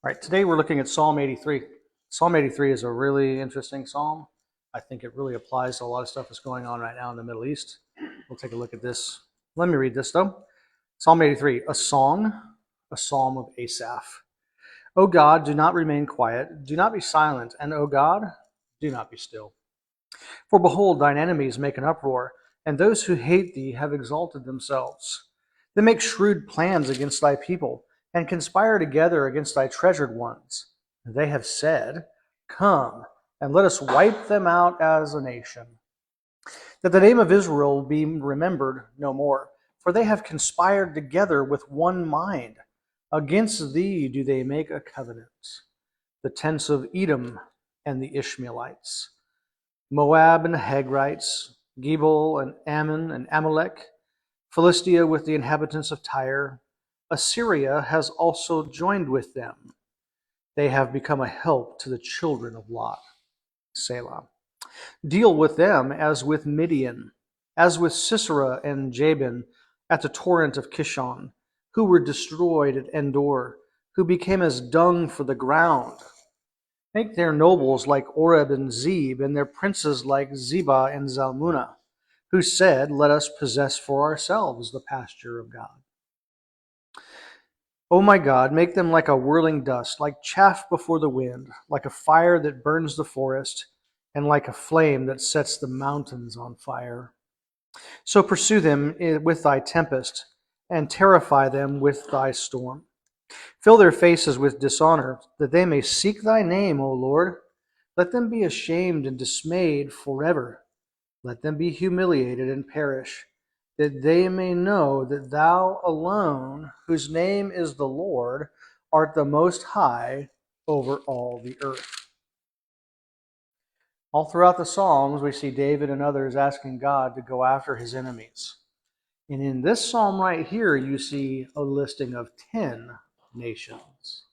All right, today we're looking at Psalm 83. Psalm 83 is a really interesting psalm. I think it really applies to a lot of stuff that's going on right now in the Middle East. We'll take a look at this. Let me read this though. Psalm 83, a song, a psalm of Asaph. O God, do not remain quiet, do not be silent, and O God, do not be still. For behold, thine enemies make an uproar, and those who hate thee have exalted themselves. They make shrewd plans against thy people, and conspire together against thy treasured ones. They have said, Come, and let us wipe them out as a nation, that the name of Israel be remembered no more. For they have conspired together with one mind. Against thee do they make a covenant, the tents of Edom and the Ishmaelites. Moab and the Hagrites, Gebal and Ammon and Amalek, Philistia with the inhabitants of Tyre. Assyria has also joined with them. They have become a help to the children of Lot. Selah. Deal with them as with Midian, as with Sisera and Jabin at the torrent of Kishon, who were destroyed at Endor, who became as dung for the ground. Make their nobles like Oreb and Zeb, and their princes like Zebah and Zalmunna, who said, Let us possess for ourselves the pasture of God. O my God, make them like a whirling dust, like chaff before the wind, like a fire that burns the forest, and like a flame that sets the mountains on fire. So pursue them with thy tempest, and terrify them with thy storm. Fill their faces with dishonor, that they may seek thy name, O Lord. Let them be ashamed and dismayed forever. Let them be humiliated and perish, that they may know that thou alone, whose name is the Lord, art the most high over all the earth. All throughout the Psalms, we see David and others asking God to go after his enemies. And in this psalm right here, you see a listing of 10 nations.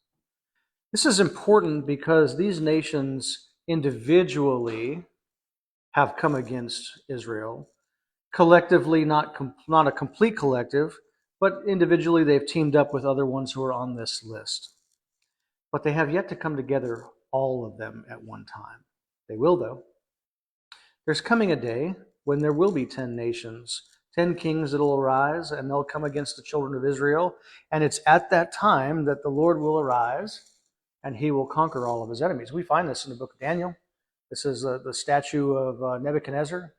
This is important because these nations individually have come against Israel. Collectively, not a complete collective, but individually they've teamed up with other ones who are on this list. But they have yet to come together, all of them at one time. They will, though. There's coming a day when there will be 10 nations, 10 kings that will arise, and they'll come against the children of Israel. And it's at that time that the Lord will arise, and he will conquer all of his enemies. We find this in the book of Daniel. This is the statue of Nebuchadnezzar,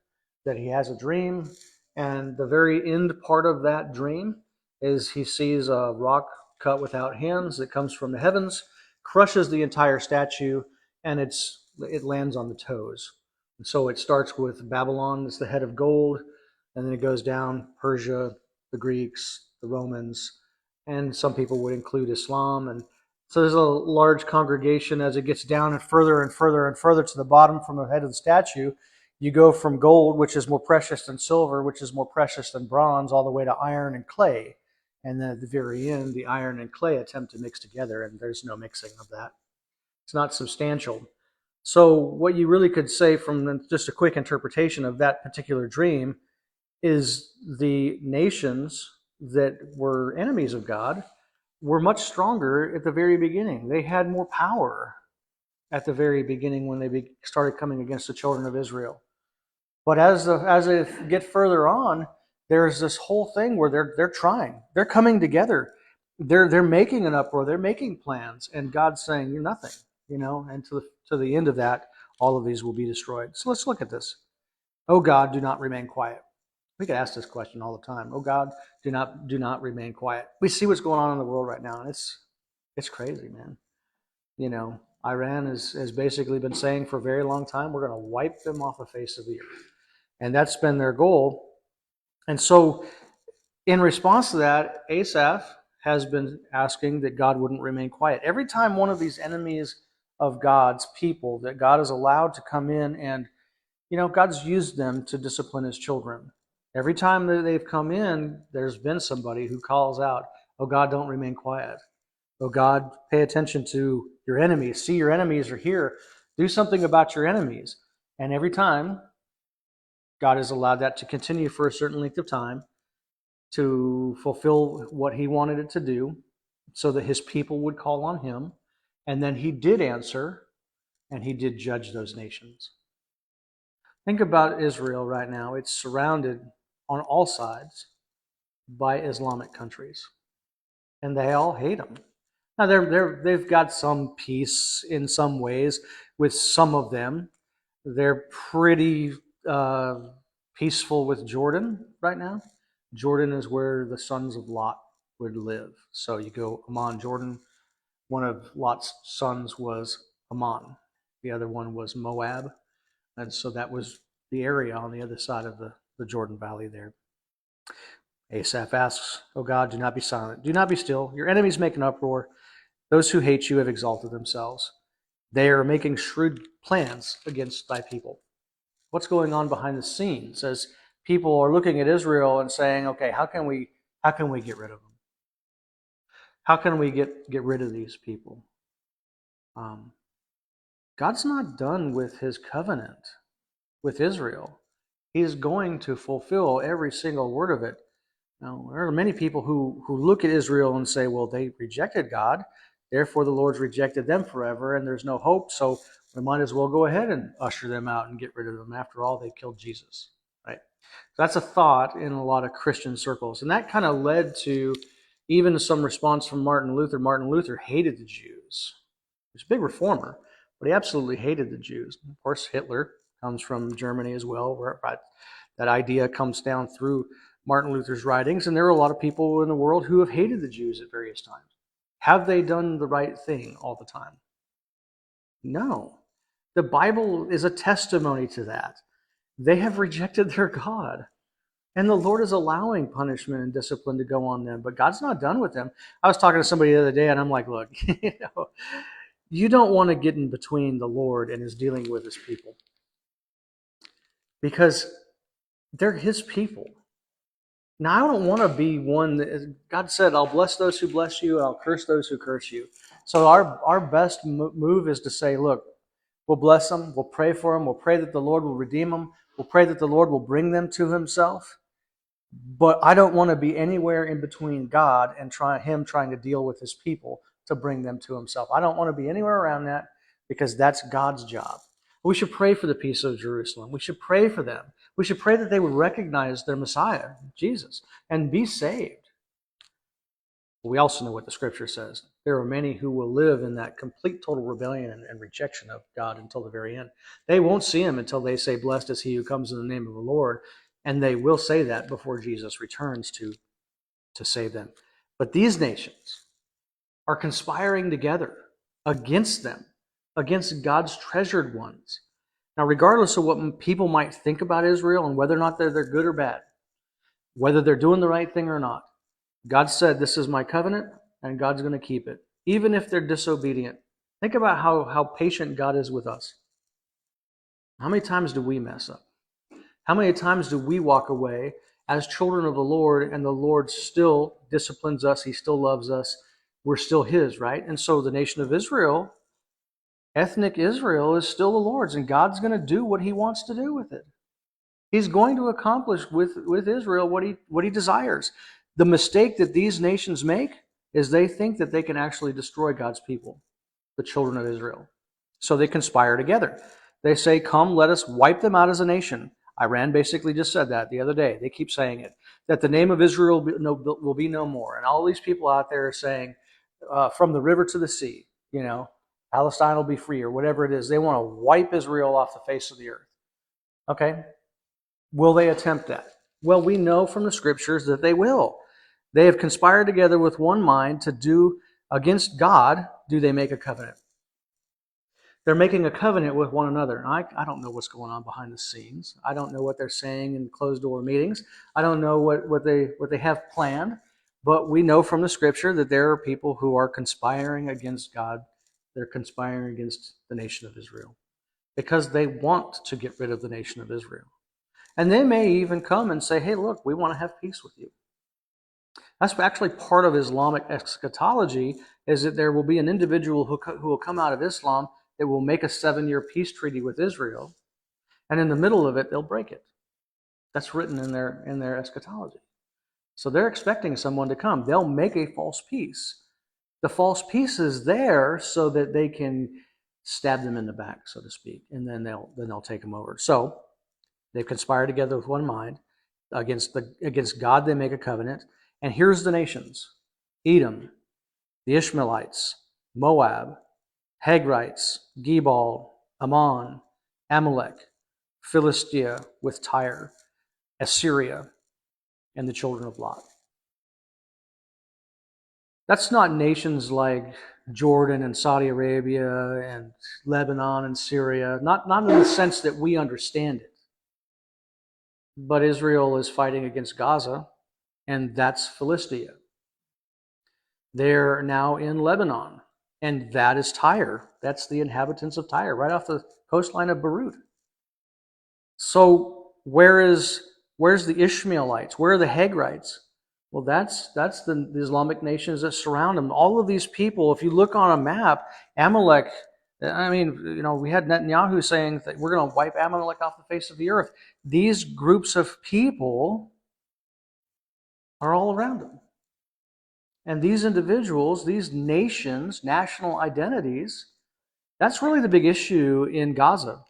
that he has a dream. And the very end part of that dream is he sees a rock cut without hands that comes from the heavens, crushes the entire statue, and it lands on the toes. And so it starts with Babylon, that's the head of gold, and then it goes down Persia, the Greeks, the Romans, and some people would include Islam. And so there's a large congregation as it gets down and further and further and further to the bottom from the head of the statue. You go from gold, which is more precious than silver, which is more precious than bronze, all the way to iron and clay. And then at the very end, the iron and clay attempt to mix together, and there's no mixing of that. It's not substantial. So what you really could say from just a quick interpretation of that particular dream is the nations that were enemies of God were much stronger at the very beginning. They had more power at the very beginning when they started coming against the children of Israel. But as they get further on, there's this whole thing where they're trying, they're coming together, they're making an uproar, they're making plans, and God's saying you're nothing, And to the end of that, all of these will be destroyed. So let's look at this. Oh God, do not remain quiet. We could ask this question all the time. Oh God, do not remain quiet. We see what's going on in the world right now, and it's crazy, man. Iran has basically been saying for a very long time, we're going to wipe them off the face of the earth. And that's been their goal. And so in response to that, Asaph has been asking that God wouldn't remain quiet. Every time one of these enemies of God's people that God is allowed to come in and, God's used them to discipline his children. Every time that they've come in, there's been somebody who calls out, oh God, don't remain quiet. Oh God, pay attention to your enemies. See, your enemies are here. Do something about your enemies. And every time, God has allowed that to continue for a certain length of time to fulfill what he wanted it to do so that his people would call on him. And then he did answer, and he did judge those nations. Think about Israel right now. It's surrounded on all sides by Islamic countries, and they all hate them. Now, they've got some peace in some ways with some of them. They're pretty peaceful with Jordan right now. Jordan is where the sons of Lot would live. So you go Ammon, Jordan. One of Lot's sons was Ammon. The other one was Moab. And so that was the area on the other side of the Jordan Valley there. Asaph asks, "O God, do not be silent. Do not be still. Your enemies make an uproar. Those who hate you have exalted themselves. They are making shrewd plans against thy people." What's going on behind the scenes as people are looking at Israel and saying, okay, how can we get rid of them? How can we get rid of these people? God's not done with his covenant with Israel. He is going to fulfill every single word of it. Now, there are many people who look at Israel and say, well, they rejected God, therefore the Lord's rejected them forever, and there's no hope, so we might as well go ahead and usher them out and get rid of them. After all, they killed Jesus, right? That's a thought in a lot of Christian circles, and that kind of led to even some response from Martin Luther. Martin Luther hated the Jews. He was a big reformer, but he absolutely hated the Jews. Of course, Hitler comes from Germany as well, where that idea comes down through Martin Luther's writings, and there are a lot of people in the world who have hated the Jews at various times. Have they done the right thing all the time? No. The Bible is a testimony to that. They have rejected their God, and the Lord is allowing punishment and discipline to go on them, but God's not done with them. I was talking to somebody the other day, and I'm like, look, you don't want to get in between the Lord and his dealing with his people, because they're his people. Now, I don't want to be one that God said, I'll bless those who bless you, and I'll curse those who curse you. So our best move is to say, look, we'll bless them, we'll pray for them, we'll pray that the Lord will redeem them, we'll pray that the Lord will bring them to himself. But I don't want to be anywhere in between God and him trying to deal with his people to bring them to himself. I don't want to be anywhere around that, because that's God's job. We should pray for the peace of Jerusalem. We should pray for them. We should pray that they would recognize their Messiah, Jesus, and be saved. We also know what the scripture says. There are many who will live in that complete total rebellion and rejection of God until the very end. They won't see him until they say, blessed is he who comes in the name of the Lord. And they will say that before Jesus returns to save them. But these nations are conspiring together against them, against God's treasured ones. Now, regardless of what people might think about Israel and whether or not they're good or bad, whether they're doing the right thing or not, God said, this is my covenant, and God's going to keep it, even if they're disobedient. Think about how patient God is with us. How many times do we mess up? How many times do we walk away as children of the Lord, and the Lord still disciplines us, he still loves us, we're still his, right? And so the nation of Israel, ethnic Israel, is still the Lord's, and God's going to do what he wants to do with it. He's going to accomplish with Israel what he desires. The mistake that these nations make is they think that they can actually destroy God's people, the children of Israel. So they conspire together. They say, come, let us wipe them out as a nation. Iran basically just said that the other day. They keep saying it, that the name of Israel will be no more. And all these people out there are saying, from the river to the sea, Palestine will be free, or whatever it is. They want to wipe Israel off the face of the earth. Okay? Will they attempt that? Well, we know from the scriptures that they will. They have conspired together with one mind to do against God. Do they make a covenant? They're making a covenant with one another. And I don't know what's going on behind the scenes. I don't know what they're saying in closed-door meetings. I don't know what they have planned. But we know from the scripture that there are people who are conspiring against God. They're conspiring against the nation of Israel because they want to get rid of the nation of Israel. And they may even come and say, hey, look, we want to have peace with you. That's actually part of Islamic eschatology, is that there will be an individual who will come out of Islam that will make a 7-year peace treaty with Israel, and in the middle of it, they'll break it. That's written in their eschatology. So they're expecting someone to come. They'll make a false peace. the false peace is there so that they can stab them in the back, so to speak, and then they'll take them over. So they've conspired together with one mind against God. They make a covenant, and here's the nations: Edom, the Ishmaelites, Moab, Hagrites, Gebal, Ammon, Amalek, Philistia with Tyre, Assyria, and the children of Lot. That's not nations like Jordan and Saudi Arabia and Lebanon and Syria, not in the sense that we understand it. But Israel is fighting against Gaza, and that's Philistia. They're now in Lebanon, and that is Tyre. That's the inhabitants of Tyre, right off the coastline of Beirut. So where's the Ishmaelites? Where are the Hagrites? Well, that's the Islamic nations that surround them. All of these people, if you look on a map, Amalek, I mean, we had Netanyahu saying that we're going to wipe Amalek off the face of the earth. These groups of people are all around them. And these individuals, these nations, national identities, that's really the big issue in Gaza,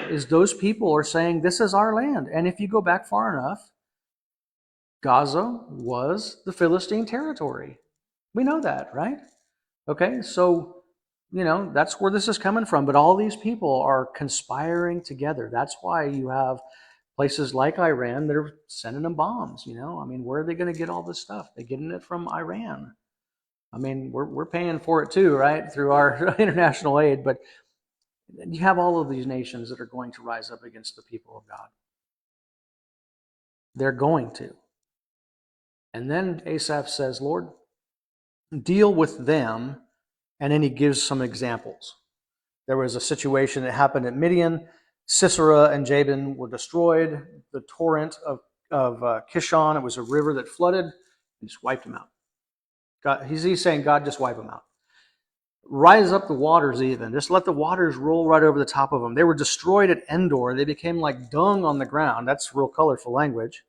is those people are saying, this is our land. And if you go back far enough, Gaza was the Philistine territory. We know that, right? Okay, so, that's where this is coming from. But all these people are conspiring together. That's why you have places like Iran that are sending them bombs, I mean, where are they going to get all this stuff? They're getting it from Iran. I mean, we're paying for it too, right? Through our international aid. But you have all of these nations that are going to rise up against the people of God. They're going to. And then Asaph says, Lord, deal with them. And then he gives some examples. There was a situation that happened at Midian. Sisera and Jabin were destroyed. The torrent of Kishon, it was a river that flooded and just wiped them out. God, he's saying, God, just wipe them out. Rise up the waters even. Just let the waters roll right over the top of them. They were destroyed at Endor. They became like dung on the ground. That's real colorful language.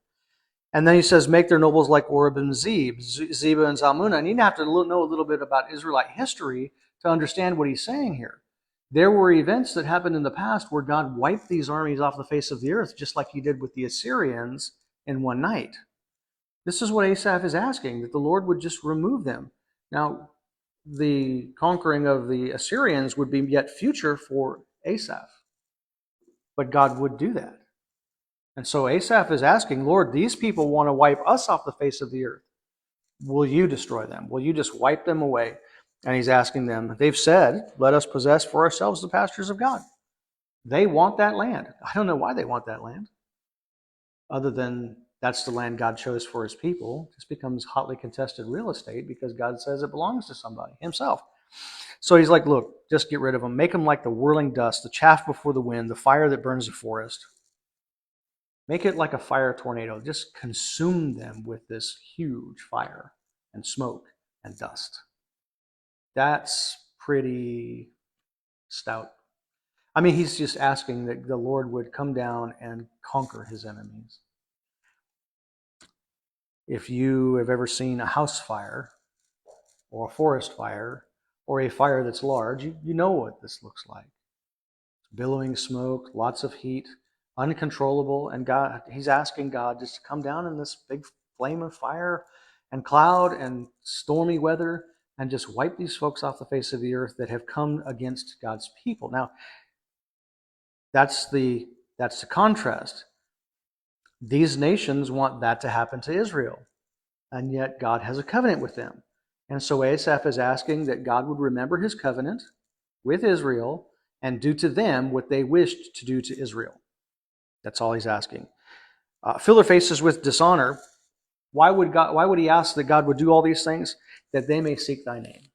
And then he says, make their nobles like Oreb and Zeb, Zeba and Zalmunna. And you have to know a little bit about Israelite history to understand what he's saying here. There were events that happened in the past where God wiped these armies off the face of the earth, just like he did with the Assyrians in one night. This is what Asaph is asking, that the Lord would just remove them. Now, the conquering of the Assyrians would be yet future for Asaph. But God would do that. And so Asaph is asking, Lord, these people want to wipe us off the face of the earth. Will you destroy them? Will you just wipe them away? And he's asking them, they've said, let us possess for ourselves the pastures of God. They want that land. I don't know why they want that land, other than that's the land God chose for his people. This becomes hotly contested real estate because God says it belongs to somebody, himself. So he's like, look, just get rid of them. Make them like the whirling dust, the chaff before the wind, the fire that burns the forest. Make it like a fire tornado. Just consume them with this huge fire and smoke and dust. That's pretty stout. I mean, he's just asking that the Lord would come down and conquer his enemies. If you have ever seen a house fire or a forest fire or a fire that's large, you know what this looks like. Billowing smoke, lots of heat, uncontrollable, and God, he's asking God just to come down in this big flame of fire and cloud and stormy weather and just wipe these folks off the face of the earth that have come against God's people. Now, that's the contrast. These nations want that to happen to Israel, and yet God has a covenant with them. And so Asaph is asking that God would remember his covenant with Israel and do to them what they wished to do to Israel. That's all he's asking. Fill their faces with dishonor. Why would he ask that God would do all these things? That they may seek thy name.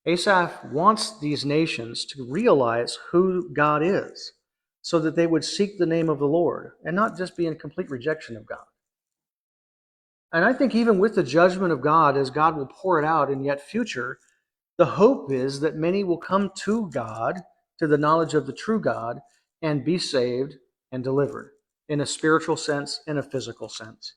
Asaph wants these nations to realize who God is, so that they would seek the name of the Lord and not just be in complete rejection of God. And I think even with the judgment of God, as God will pour it out in yet future, the hope is that many will come to God, to the knowledge of the true God, and be saved and delivered in a spiritual sense, in a physical sense.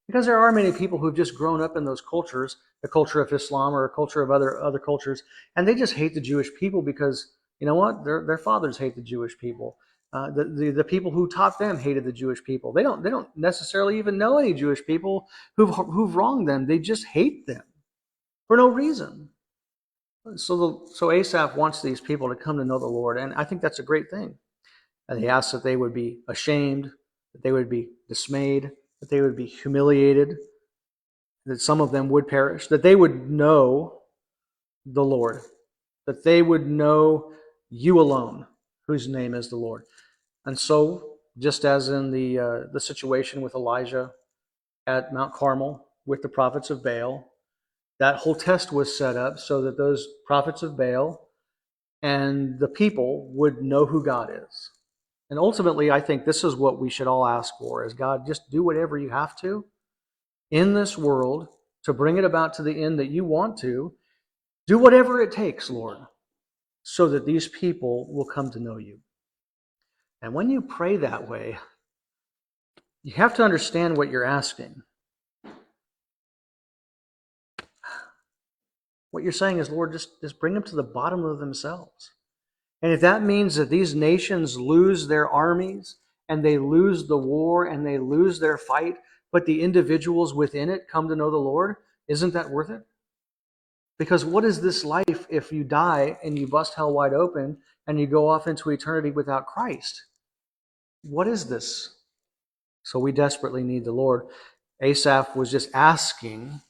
Because there are many people who've just grown up in those cultures, the culture of Islam or a culture of other cultures, and they just hate the Jewish people because, you know what, their fathers hate the Jewish people. The people who taught them hated the Jewish people. They don't necessarily even know any Jewish people who've wronged them. They just hate them for no reason. So Asaph wants these people to come to know the Lord, and I think that's a great thing. And he asks that they would be ashamed, that they would be dismayed, that they would be humiliated, that some of them would perish, that they would know the Lord, that they would know you alone, whose name is the Lord. And so, just as in the situation with Elijah at Mount Carmel with the prophets of Baal, that whole test was set up so that those prophets of Baal and the people would know who God is. And ultimately, I think this is what we should all ask for, is God, just do whatever you have to in this world to bring it about to the end that you want to. Do whatever it takes, Lord, so that these people will come to know you. And when you pray that way, you have to understand what you're asking. What you're saying is, Lord, just bring them to the bottom of themselves. And if that means that these nations lose their armies and they lose the war and they lose their fight, but the individuals within it come to know the Lord, isn't that worth it? Because what is this life if you die and you bust hell wide open and you go off into eternity without Christ? What is this? So we desperately need the Lord. Asaph was just asking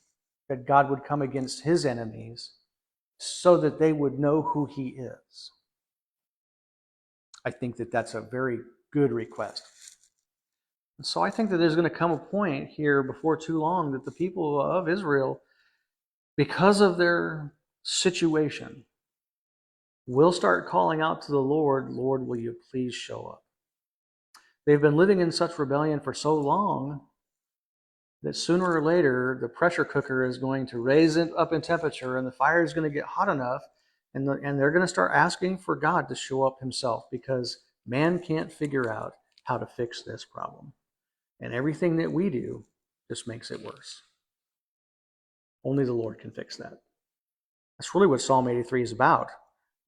that God would come against his enemies so that they would know who he is. I think that that's a very good request. And so I think that there's going to come a point here before too long that the people of Israel, because of their situation, will start calling out to the Lord, Lord, will you please show up? They've been living in such rebellion for so long that sooner or later the pressure cooker is going to raise it up in temperature and the fire is going to get hot enough, and they're going to start asking for God to show up himself, because man can't figure out how to fix this problem. And everything that we do just makes it worse. Only the Lord can fix that. That's really what Psalm 83 is about.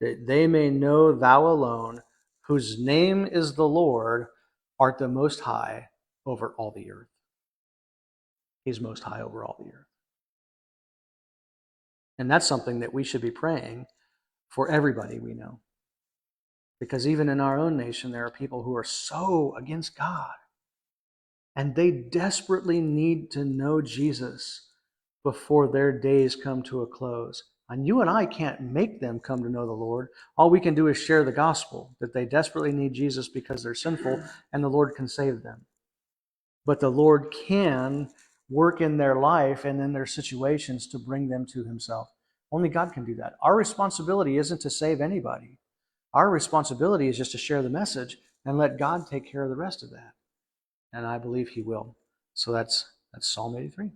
That they may know thou alone, whose name is the Lord, art the most high over all the earth. He's most high over all the earth. And that's something that we should be praying for everybody we know. Because even in our own nation, there are people who are so against God. And they desperately need to know Jesus before their days come to a close. And you and I can't make them come to know the Lord. All we can do is share the gospel, that they desperately need Jesus because they're sinful and the Lord can save them. But the Lord can work in their life and in their situations to bring them to himself. Only God can do that. Our responsibility isn't to save anybody. Our responsibility is just to share the message and let God take care of the rest of that. And I believe he will. So that's Psalm 83.